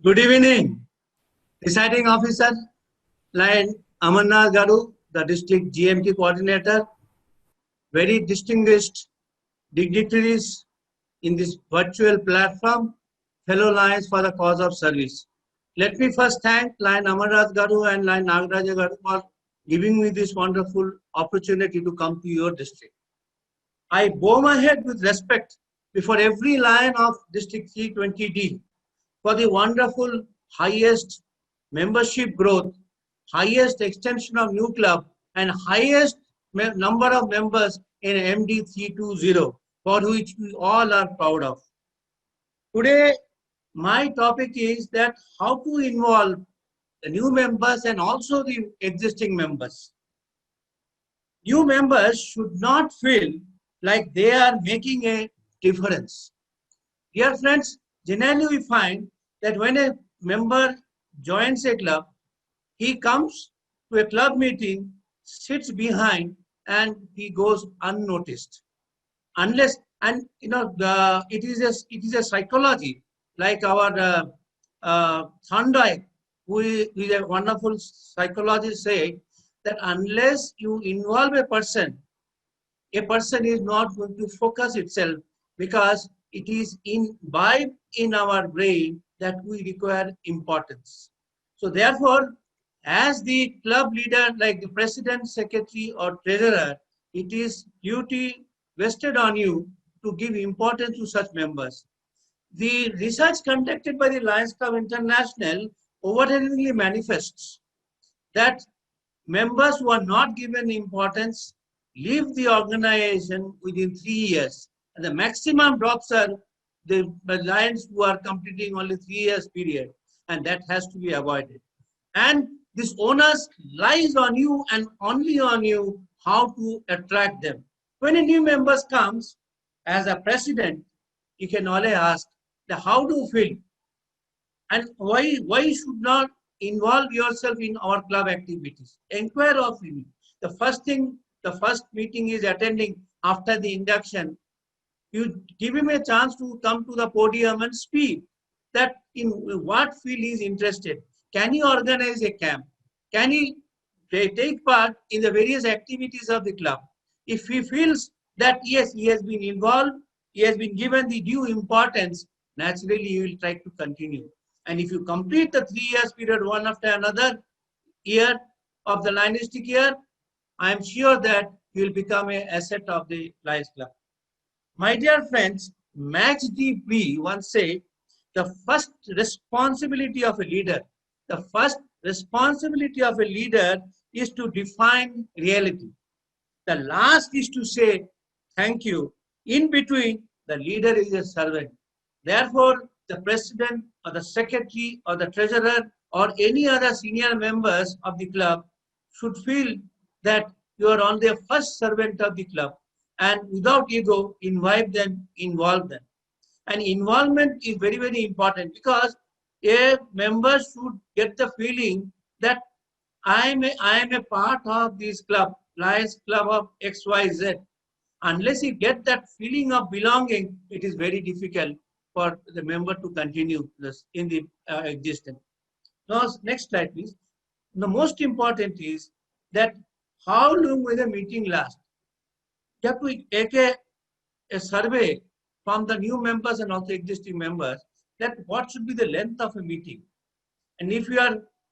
Good evening, Presiding Officer, Line Amarnath Garu, the District GMT Coordinator, very distinguished dignitaries in this virtual platform, fellow Lions for the cause of service. Let me first thank Line Amarnath Garu and Line Nagaraja Garu for giving me this wonderful opportunity to come to your district. I bow my head with respect before every Lion of District 320D for the wonderful highest membership growth, highest extension of new club, and highest number of members in MD 320, for which we all are proud of. Today, my topic is that how to involve the new members and also the existing members. New members should not feel like they are making a difference. Dear friends, generally we find that when a member joins a club, he comes to a club meeting, sits behind, and he goes unnoticed. Unless, and it is a psychology, like our Thorndike, who is a wonderful psychologist, say that unless you involve a person is not going to focus itself, because it is imbibed in our brain that we require importance. So therefore, as the club leader, like the president, secretary, or treasurer, it is duty vested on you to give importance to such members. The research conducted by the Lions Club International overwhelmingly manifests that members who are not given importance leave the organization within 3 years. And the maximum drops are the Lions who are completing only 3 years period. And that has to be avoided. And this onus lies on you and only on you how to attract them. When a new member comes, as a president, you can only ask, how do you feel? And why should not involve yourself in our club activities? Inquire of me. The first meeting is attending after the induction. You give him a chance to come to the podium and speak that in what field he is interested. Can he organize a camp? Can he take part in the various activities of the club? If he feels that yes, he has been involved, he has been given the due importance, naturally he will try to continue. And if you complete the 3 years period one after another year of the Lionstic year, I am sure that you will become an asset of the Lions Club. My dear friends, Max D.B. once said, the first responsibility of a leader is to define reality. The last is to say thank you. In between, the leader is a servant. Therefore, the president or the secretary or the treasurer or any other senior members of the club should feel that you are only the first servant of the club, and without ego, involve them. And involvement is very, very important, because a member should get the feeling that I am a part of this club, Lions Club of XYZ. Unless you get that feeling of belonging, it is very difficult for the member to continue this in the existence. Now, next slide, please. The most important is that how long will the meeting last? You have to take a survey from the new members and also existing members, that what should be the length of a meeting. And if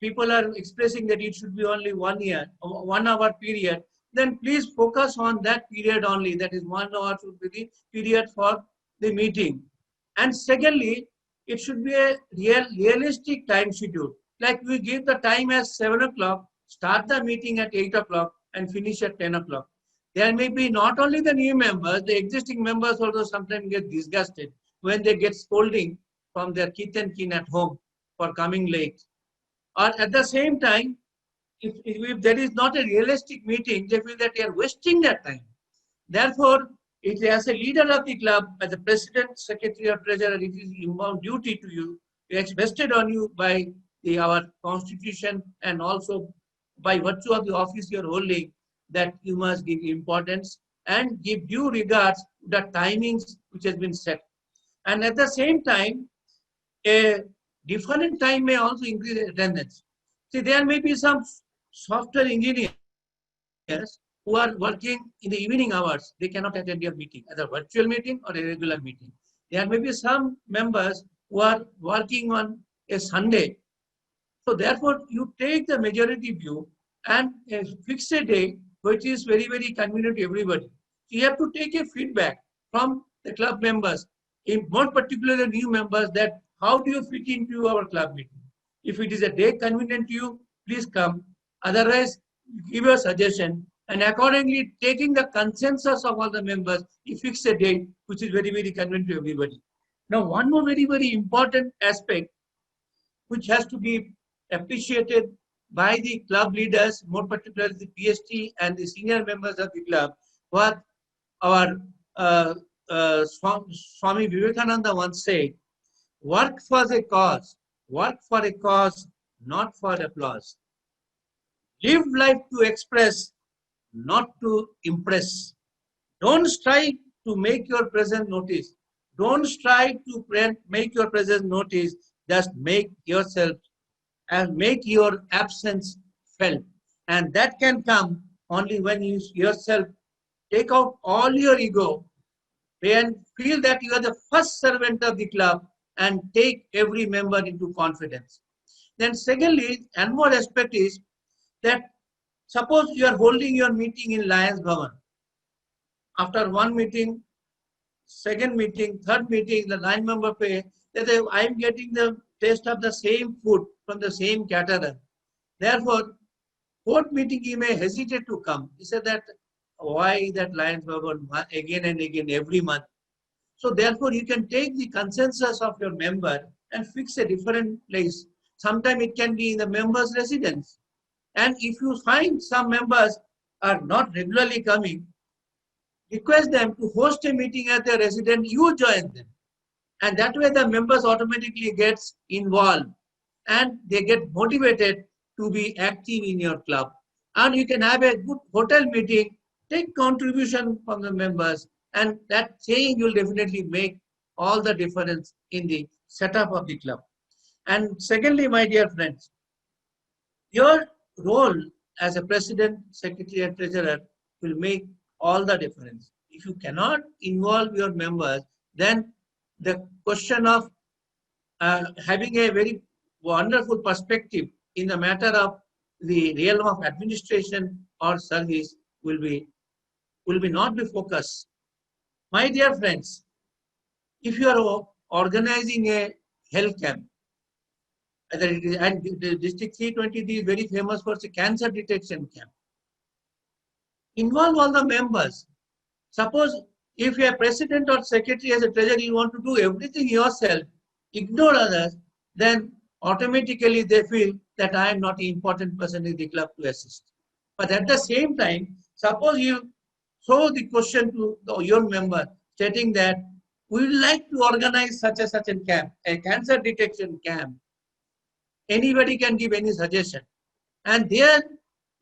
people are expressing that it should be only 1 year, 1 hour period, then please focus on that period only. That is 1 hour should be the period for the meeting. And secondly, it should be a realistic time schedule. Like we give the time as 7 o'clock, start the meeting at 8 o'clock and finish at 10 o'clock. There may be not only the new members, the existing members also sometimes get disgusted when they get scolding from their kith and kin at home for coming late. Or at the same time, if there is not a realistic meeting, they feel that they are wasting their time. Therefore, it as a leader of the club, as a president, secretary, or treasurer, it is inbound duty to you. It's vested on you by our constitution and also by virtue of the office you are holding, that you must give importance and give due regards to the timings which has been set. And at the same time, a different time may also increase attendance. See, there may be some software engineers who are working in the evening hours. They cannot attend your meeting, either virtual meeting or a regular meeting. There may be some members who are working on a Sunday. So therefore, you take the majority view and fix a day which is very, very convenient to everybody. So you have to take a feedback from the club members, in more particularly new members, that how do you fit into our club meeting? If it is a day convenient to you, please come. Otherwise, give your suggestion, and accordingly taking the consensus of all the members, you fix a date which is very, very convenient to everybody. Now, one more very, very important aspect which has to be appreciated by the club leaders, more particularly the PST and the senior members of the club, what our Swami Vivekananda once said, work for a cause, not for applause. Live life to express, not to impress. Don't strive to make your presence noticed. Don't strive to make your presence noticed. Just make yourself and make your absence felt. And that can come only when you yourself take out all your ego and feel that you are the first servant of the club and take every member into confidence. Then secondly, and more aspect is that suppose you are holding your meeting in Lions Bhavan. After one meeting, second meeting, third meeting, the 9-member pay, that I am getting the taste of the same food from the same caterer. Therefore, fourth meeting he may hesitate to come. He said that why that Lions Bhavan again and again every month. So therefore, you can take the consensus of your member and fix a different place. Sometimes it can be in the member's residence. And if you find some members are not regularly coming, request them to host a meeting at their residence, you join them. And that way the members automatically gets involved and they get motivated to be active in your club. And you can have a good hotel meeting, take contribution from the members, and that change will definitely make all the difference in the setup of the club. And secondly, my dear friends, your role as a president, secretary, and treasurer will make all the difference. If you cannot involve your members, then the question of having a very wonderful perspective in the matter of the realm of administration or service will not be focused. My dear friends, if you are organizing a health camp, and the District 323 is very famous for the cancer detection camp, involve all the members. Suppose if you are president or secretary as a treasurer, you want to do everything yourself, ignore others, then automatically they feel that I am not an important person in the club to assist. But at the same time, suppose you throw the question to your member stating that we would like to organize such a camp, a cancer detection camp. Anybody can give any suggestion. And there,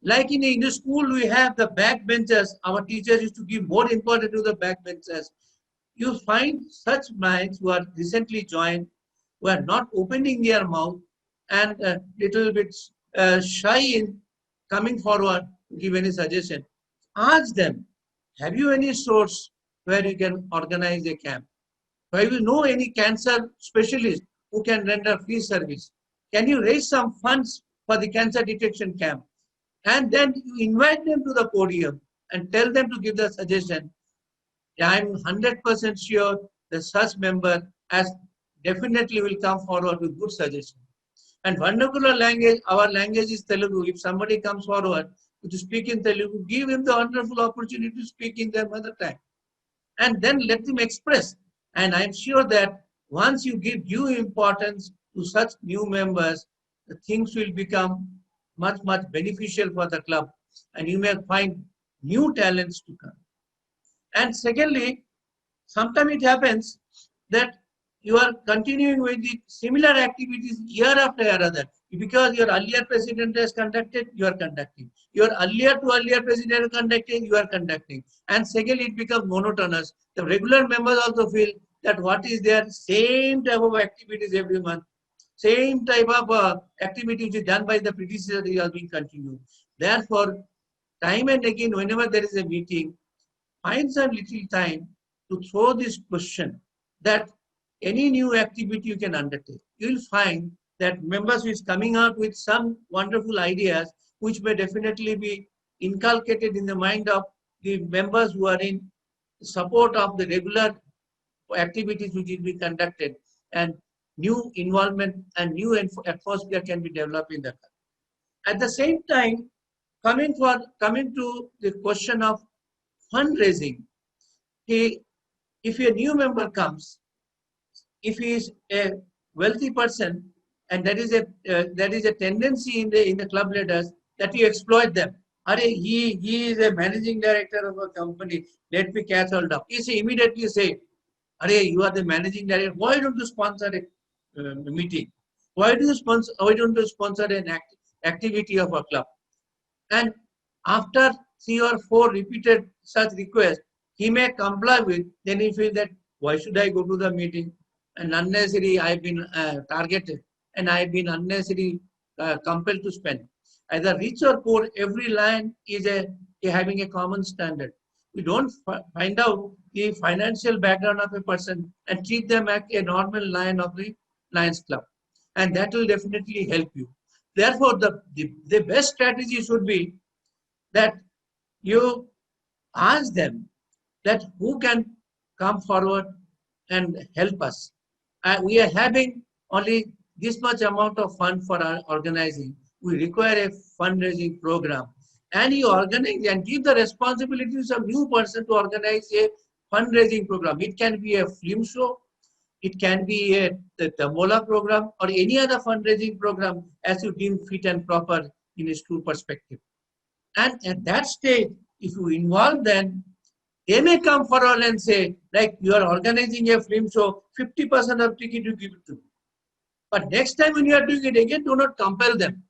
like in the school, we have the backbenchers. Our teachers used to give more importance to the backbenchers. You find such minds who are recently joined, who are not opening their mouth and a little bit shy in coming forward to give any suggestion. Ask them, have you any source where you can organize a camp? Have you know any cancer specialist who can render free service? Can you raise some funds for the cancer detection camp? And then you invite them to the podium and tell them to give the suggestion. I'm 100% sure the such member as definitely will come forward with good suggestion. And vernacular language, our language is Telugu. If somebody comes forward to speak in Telugu, give him the wonderful opportunity to speak in their mother tongue. And then let them express. And I'm sure that once you give due importance to such new members, the things will become much, much beneficial for the club. And you may find new talents to come. And secondly, sometimes it happens that you are continuing with the similar activities year after year. Because your earlier president has conducted, you are conducting. Your earlier to earlier president is conducting, you are conducting. And secondly, it becomes monotonous. The regular members also feel that what is their same type of activities every month. same type of activity which is done by the predecessor has been continued. Therefore, time and again, whenever there is a meeting, find some little time to throw this question that any new activity you can undertake. You will find that members is coming out with some wonderful ideas which may definitely be inculcated in the mind of the members who are in support of the regular activities which will be conducted, and new involvement and new atmosphere can be developed in the country. At the same time, coming to the question of fundraising, if a new member comes, if he is a wealthy person, and there is a tendency in the club leaders that you exploit them. He is a managing director of a company. Let me catch hold of. You see, immediately say, you are the managing director. Why don't you sponsor a meeting? Why don't you sponsor an activity of a club? And after 3 or 4 repeated such requests, he may comply with. Then he feels that why should I go to the meeting? And unnecessarily I've been targeted, and I've been unnecessarily compelled to spend. Either rich or poor, every lion is having a common standard. We don't find out the financial background of a person and treat them like a normal lion of the Lions Club. And that will definitely help you. Therefore, the best strategy should be that you ask them that who can come forward and help us. We are having only this much amount of fund for our organizing. We require a fundraising program. And you organize and give the responsibility to some new person to organize a fundraising program. It can be a film show, it can be the Tamola program, or any other fundraising program as you deem fit and proper in a school perspective. And at that stage, if you involve them, they may come forward and say, like, you are organizing a film show, 50% of ticket you give it to me. But next time when you are doing it again, do not compel them.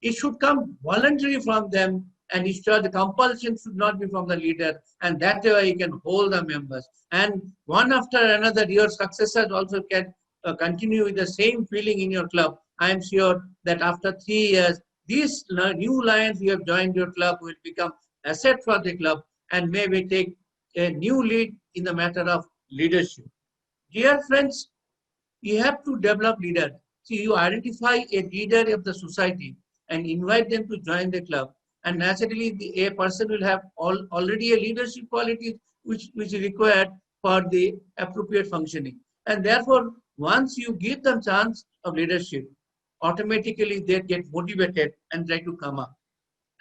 It should come voluntarily from them, and the compulsion should not be from the leader. And that way you can hold the members. And one after another, your successors also can continue with the same feeling in your club. I am sure that after 3 years, these new lions who have joined your club will become asset for the club and maybe take a new lead in the matter of leadership. Dear friends, you have to develop leaders. See, you identify a leader of the society and invite them to join the club. And naturally, a person will have already a leadership quality which is required for the appropriate functioning. And therefore, once you give them chance of leadership, automatically they get motivated and try to come up.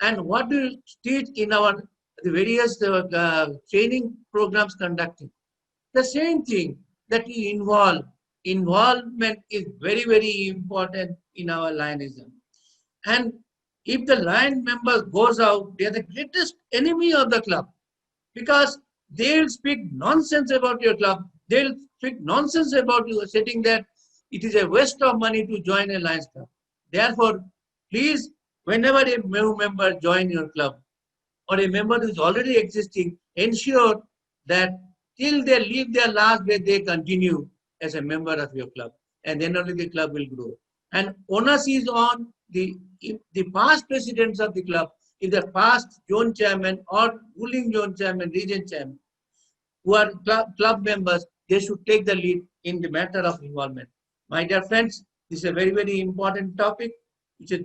And what do you teach in the various training programs conducted? The same thing, that you involve. Involvement is very, very important in our lionism. And if the lion member goes out, they are the greatest enemy of the club, because they'll speak nonsense about your club. They'll speak nonsense about you, saying that it is a waste of money to join a Lions Club. Therefore, please, whenever a new member join your club, or a member who is already existing, ensure that till they leave their last breath, they continue as a member of your club. And then only the club will grow. And onus is on the past presidents of the club, if the past zone chairman or ruling zone chairman, region chairman, who are club members, they should take the lead in the matter of involvement. My dear friends, this is a very, very important topic which has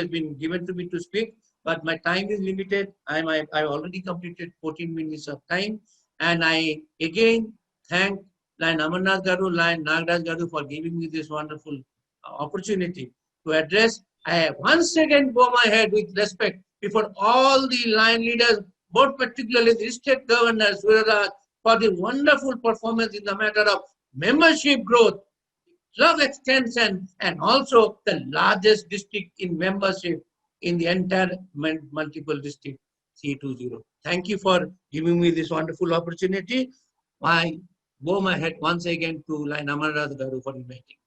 been given to me to speak, but my time is limited. I've already completed 14 minutes of time, and I again thank Lion Amarnath Garu, Lion Nagaraj Garu for giving me this wonderful opportunity to address. I once again bow my head with respect before all the lion leaders, both particularly the state governors, for the wonderful performance in the matter of membership growth, club extension, and also the largest district in membership in the entire multiple district C20. Thank you for giving me this wonderful opportunity. I bow my head once again to Lion Amarnath Garu for inviting.